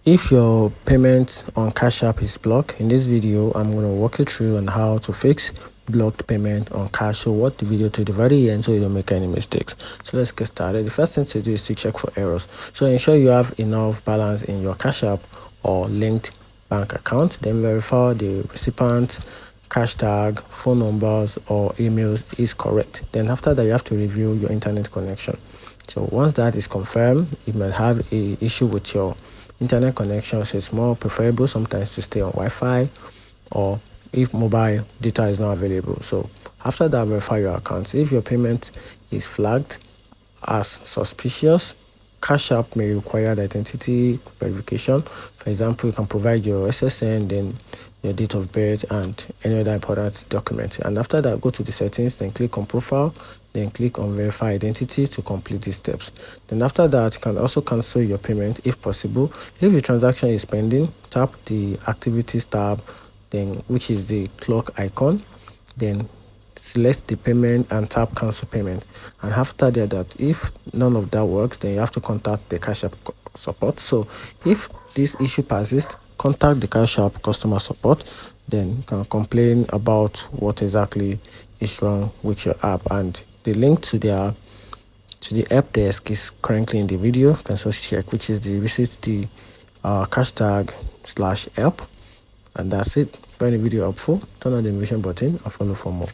If your payment on Cash App is blocked, in this video I'm going to walk you through on how to fix blocked payment on Cash. So watch the video to the very end so you don't make any mistakes. So let's get started. The first thing to do is to check for errors. So ensure you have enough balance in your Cash App or linked bank account. Then verify the recipient, cash tag, phone numbers or emails is correct. Then after that, you have to review your internet connection. So once that is confirmed, you might have a issue with your internet connection. So it's more preferable sometimes to stay on Wi-Fi or if mobile data is not available. So after that, verify your account. If your payment is flagged as suspicious, Cash App may require the identity verification. For example, you can provide your SSN, then your date of birth and any other important document. And after that, go to the settings, then click on profile, then click on verify identity to complete these steps. Then after that, you can also cancel your payment if possible. If the transaction is pending, tap the activities tab, then which is the clock icon, then select the payment and tap cancel payment. And after that, if none of that works, then you have to contact the Cash App support. So if this issue persists, contact the Cash App customer support, then you can complain about what exactly is wrong with your app. And the link to the help desk is currently in the video. You can just check, which is the visit the #help. And that's it. Find the video helpful, turn on the notification button and follow for more.